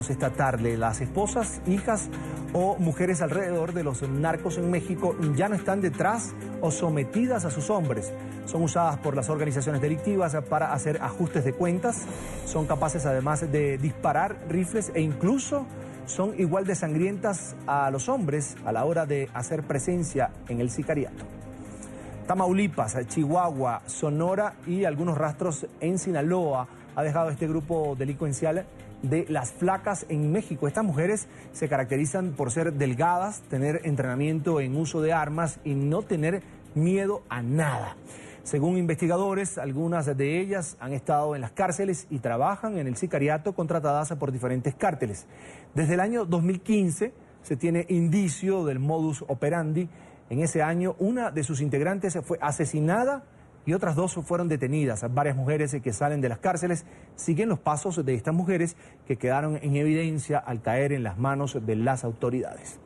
Esta tarde, las esposas, hijas o mujeres alrededor de los narcos en México ya no están detrás o sometidas a sus hombres. Son usadas por las organizaciones delictivas para hacer ajustes de cuentas. Son capaces además de disparar rifles e incluso son igual de sangrientas a los hombres a la hora de hacer presencia en el sicariato. Tamaulipas, Chihuahua, Sonora y algunos rastros en Sinaloa ha dejado este grupo delincuencial de las flacas en México. Estas mujeres se caracterizan por ser delgadas, tener entrenamiento en uso de armas y no tener miedo a nada. Según investigadores, algunas de ellas han estado en las cárceles y trabajan en el sicariato contratadas por diferentes cárteles. Desde el año 2015 se tiene indicio del modus operandi. En ese año, una de sus integrantes fue asesinada y otras dos fueron detenidas. Varias mujeres que salen de las cárceles siguen los pasos de estas mujeres que quedaron en evidencia al caer en las manos de las autoridades.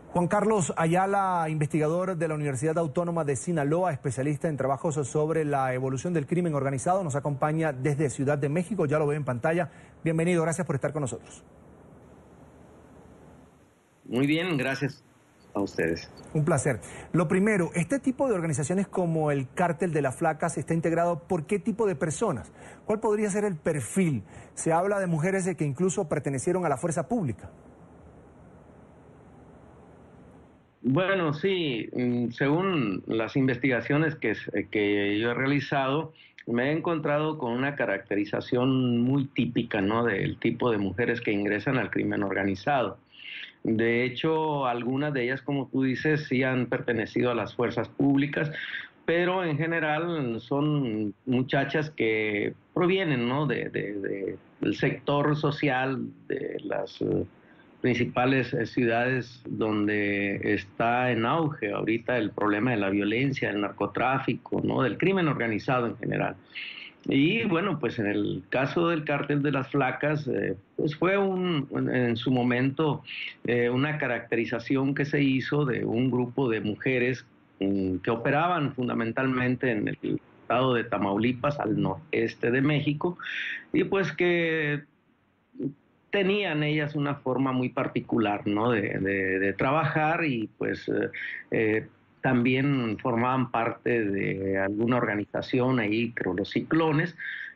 Juan Carlos Ayala, investigador de la Universidad Autónoma de Sinaloa, especialista en trabajos sobre la evolución del crimen organizado, nos acompaña desde Ciudad de México, ya lo ve en pantalla. Bienvenido, gracias por estar con nosotros. Muy bien, gracias a ustedes. Un placer. Lo primero, este tipo de organizaciones como el Cártel de las Flacas está integrado por qué tipo de personas. ¿Cuál podría ser el perfil? Se habla de mujeres que incluso pertenecieron a la fuerza pública. Bueno, sí, según las investigaciones que yo he realizado, me he encontrado con una caracterización muy típica, ¿no?, del tipo de mujeres que ingresan al crimen organizado. De hecho, algunas de ellas, como tú dices, sí han pertenecido a las fuerzas públicas, pero en general son muchachas que provienen, ¿no?, del sector social de las principales ciudades donde está en auge ahorita el problema de la violencia, el narcotráfico, ¿no?, del crimen organizado en general. Y bueno, pues en el caso del Cártel de las Flacas, pues fue en su momento una caracterización que se hizo de un grupo de mujeres que operaban fundamentalmente en el estado de Tamaulipas, al noreste de México, y pues que tenían ellas una forma muy particular, ¿no?, de trabajar y pues también formaban parte de alguna organización ahí, creo los Ciclones,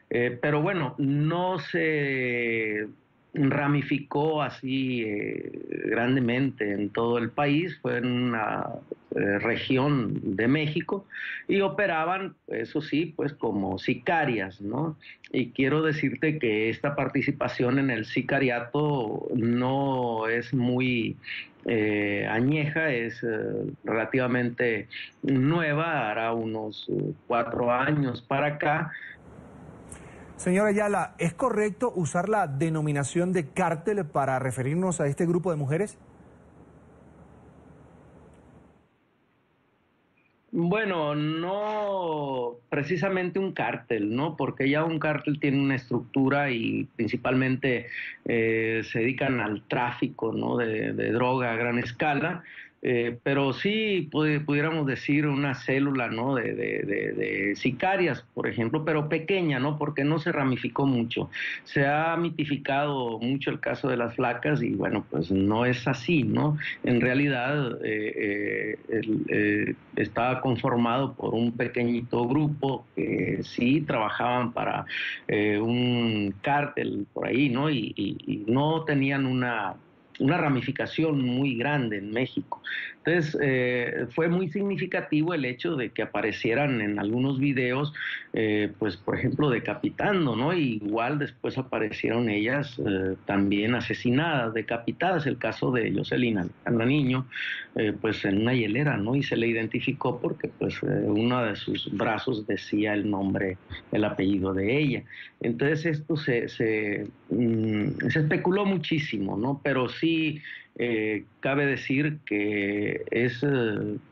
pero bueno, no se ramificó así grandemente en todo el país, fue en una región de México y operaban, eso sí, pues como sicarias, ¿no? Y quiero decirte que esta participación en el sicariato no es muy añeja, es relativamente nueva, hará unos 4 años para acá. Señora Ayala, ¿es correcto usar la denominación de cártel para referirnos a este grupo de mujeres? Bueno, no precisamente un cártel, ¿no? Porque ya un cártel tiene una estructura y principalmente se dedican al tráfico, ¿no?, de droga a gran escala. Pero sí pudiéramos decir una célula, ¿no?, de sicarias, por ejemplo, pero pequeña, ¿no?, porque no se ramificó mucho. Se ha mitificado mucho el caso de las flacas y bueno, pues no es así, ¿no? En realidad estaba conformado por un pequeñito grupo que sí trabajaban para un cártel por ahí, ¿no? Y no tenían una ramificación muy grande en México. Entonces, fue muy significativo el hecho de que aparecieran en algunos videos, pues, por ejemplo, decapitando, ¿no? Y igual después aparecieron ellas también asesinadas, decapitadas. El caso de Jocelyn Niño, pues en una hielera, ¿no? Y se le identificó porque, pues, uno de sus brazos decía el nombre, el apellido de ella. Entonces, esto se especuló muchísimo, ¿no? Pero sí cabe decir que es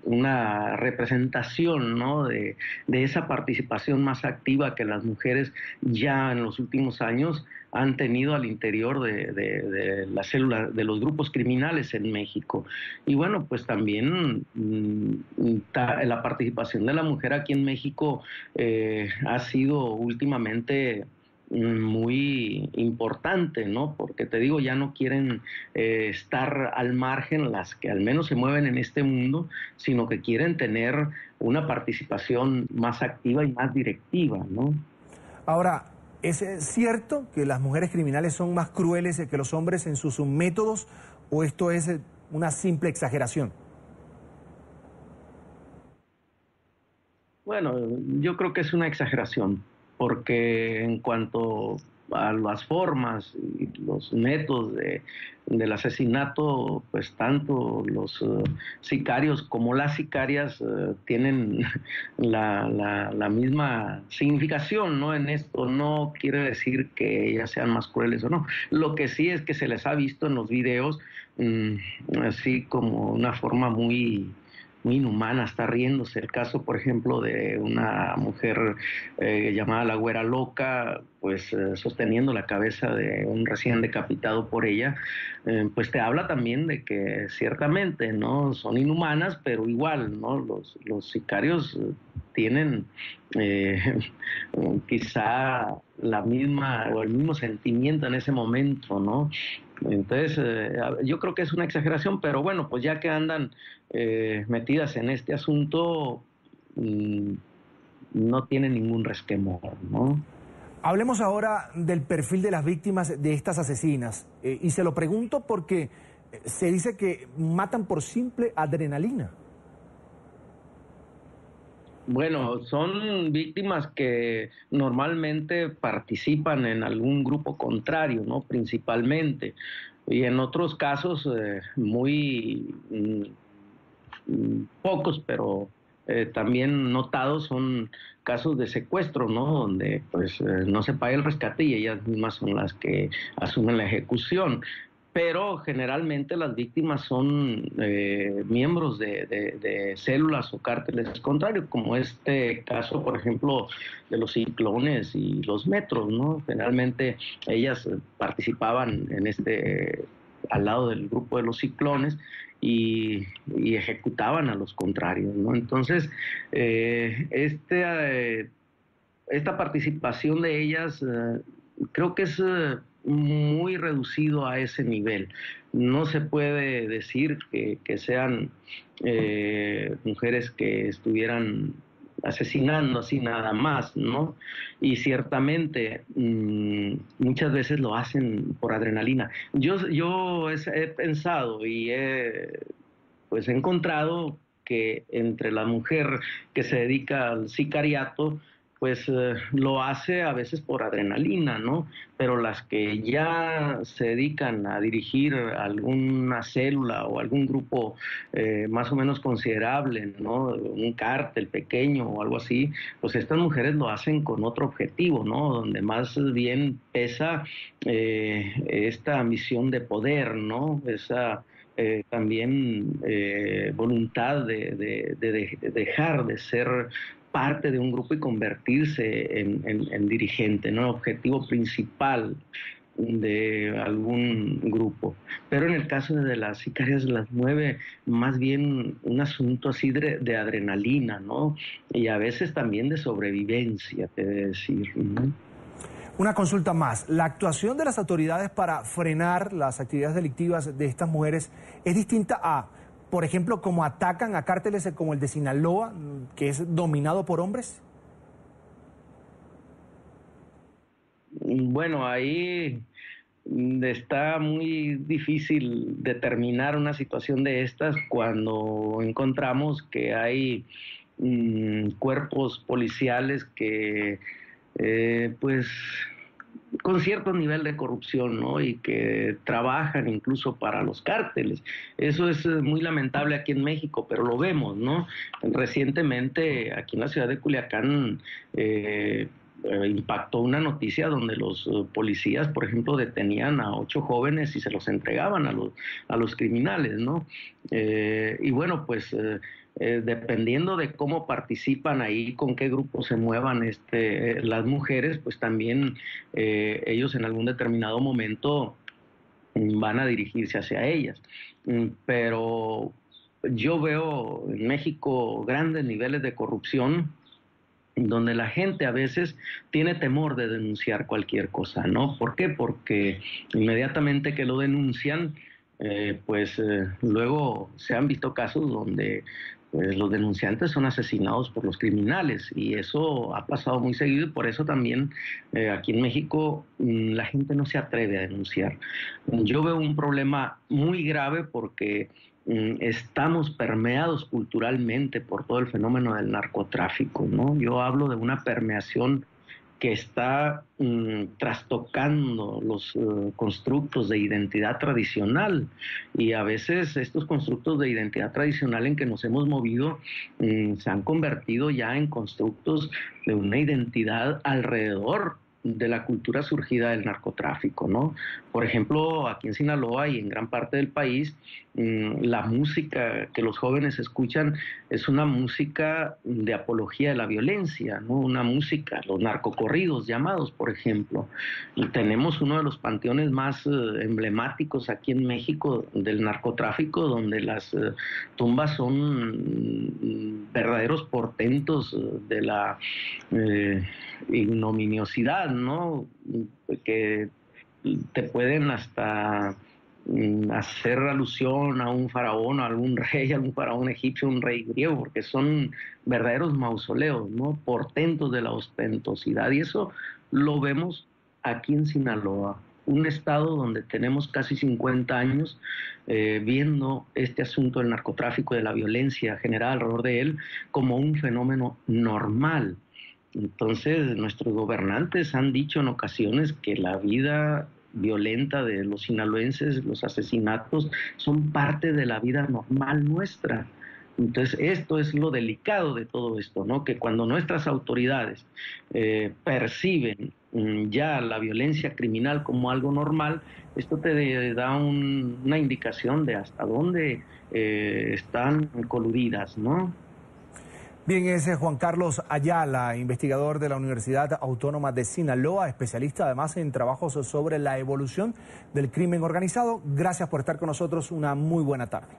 una representación, ¿no?, de esa participación más activa que las mujeres ya en los últimos años han tenido al interior de las células de los grupos criminales en México. Y bueno, pues también la participación de la mujer aquí en México ha sido últimamente muy importante, ¿no? Porque te digo, ya no quieren estar al margen las que al menos se mueven en este mundo, sino que quieren tener una participación más activa y más directiva, ¿no? Ahora, ¿es cierto que las mujeres criminales son más crueles que los hombres en sus métodos o esto es una simple exageración? Bueno, yo creo que es una exageración, porque en cuanto a las formas y los métodos del asesinato, pues tanto los sicarios como las sicarias tienen la misma significación, ¿no? En esto no quiere decir que ellas sean más crueles o no. Lo que sí es que se les ha visto en los videos mmm, así como una forma muy inhumana, está riéndose. El caso, por ejemplo, de una mujer llamada la Güera Loca, pues sosteniendo la cabeza de un recién decapitado por ella, pues te habla también de que ciertamente, ¿no? Son inhumanas, pero igual, ¿no? Los sicarios tienen eh, quizá la misma o el mismo sentimiento en ese momento, ¿no? Entonces, yo creo que es una exageración, pero bueno, pues ya que andan metidas en este asunto, mmm, no tienen ningún resquemor, ¿no? Hablemos ahora del perfil de las víctimas de estas asesinas. Y se lo pregunto porque se dice que matan por simple adrenalina. Bueno, son víctimas que normalmente participan en algún grupo contrario, ¿no? Principalmente. Y en otros casos, muy pocos, pero también notados, son casos de secuestro, ¿no? Donde pues no se paga el rescate y ellas mismas son las que asumen la ejecución. Pero generalmente las víctimas son miembros de células o cárteles contrarios, como este caso, por ejemplo, de los ciclones y los metros, ¿no? Generalmente ellas participaban en al lado del grupo de los ciclones y ejecutaban a los contrarios, ¿no? Entonces, esta participación de ellas creo que es muy reducido a ese nivel. No se puede decir que sean mujeres que estuvieran asesinando así nada más, ¿no? Y ciertamente muchas veces lo hacen por adrenalina. Yo he pensado y pues he encontrado que entre la mujer que se dedica al sicariato, pues lo hace a veces por adrenalina, ¿no? Pero las que ya se dedican a dirigir alguna célula o algún grupo más o menos considerable, ¿no? Un cártel pequeño o algo así, pues estas mujeres lo hacen con otro objetivo, ¿no? Donde más bien pesa esta ambición de poder, ¿no? Esa también voluntad de dejar de ser parte de un grupo y convertirse en dirigente, ¿no? Objetivo principal de algún grupo. Pero en el caso de las sicarias las mueve más bien un asunto así de adrenalina, ¿no? Y a veces también de sobrevivencia, te de decir, ¿no? Una consulta más. ¿La actuación de las autoridades para frenar las actividades delictivas de estas mujeres es distinta a, por ejemplo, cómo atacan a cárteles como el de Sinaloa, que es dominado por hombres? Bueno, ahí está muy difícil determinar una situación de estas cuando encontramos que hay cuerpos policiales que pues con cierto nivel de corrupción, ¿no? Y que trabajan incluso para los cárteles. Eso es muy lamentable aquí en México, pero lo vemos, ¿no? Recientemente aquí en la ciudad de Culiacán impactó una noticia donde los policías, por ejemplo, detenían a 8 jóvenes y se los entregaban a los criminales, ¿no? Y bueno, pues dependiendo de cómo participan ahí, con qué grupo se muevan las mujeres, pues también ellos en algún determinado momento van a dirigirse hacia ellas. Pero yo veo en México grandes niveles de corrupción donde la gente a veces tiene temor de denunciar cualquier cosa, ¿no? ¿Por qué? Porque inmediatamente que lo denuncian, luego se han visto casos donde pues, los denunciantes son asesinados por los criminales, y eso ha pasado muy seguido, y por eso también aquí en México la gente no se atreve a denunciar. Yo veo un problema muy grave porque estamos permeados culturalmente por todo el fenómeno del narcotráfico, ¿no? Yo hablo de una permeación que está trastocando los constructos de identidad tradicional, y a veces estos constructos de identidad tradicional en que nos hemos movido se han convertido ya en constructos de una identidad alrededor de la cultura surgida del narcotráfico, ¿no? Por ejemplo, aquí en Sinaloa y en gran parte del país, la música que los jóvenes escuchan es una música de apología de la violencia, ¿no? Una música, los narcocorridos llamados, por ejemplo. Y tenemos uno de los panteones más emblemáticos aquí en México del narcotráfico, donde las tumbas son verdaderos portentos de la ignominiosidad, ¿no? Que te pueden hasta hacer alusión a un faraón, a algún rey, a un faraón egipcio, un rey griego, porque son verdaderos mausoleos, ¿no? Portentos de la ostentosidad, y eso lo vemos aquí en Sinaloa, un estado donde tenemos casi 50 años viendo este asunto del narcotráfico y de la violencia general alrededor de él como un fenómeno normal. Entonces, nuestros gobernantes han dicho en ocasiones que la vida violenta de los sinaloenses, los asesinatos, son parte de la vida normal nuestra. Entonces, esto es lo delicado de todo esto, ¿no? Que cuando nuestras autoridades perciben ya la violencia criminal como algo normal, esto te da una indicación de hasta dónde están coludidas, ¿no? Bien, ese es Juan Carlos Ayala, investigador de la Universidad Autónoma de Sinaloa, especialista además en trabajos sobre la evolución del crimen organizado. Gracias por estar con nosotros, una muy buena tarde.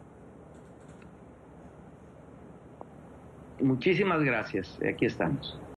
Muchísimas gracias, aquí estamos.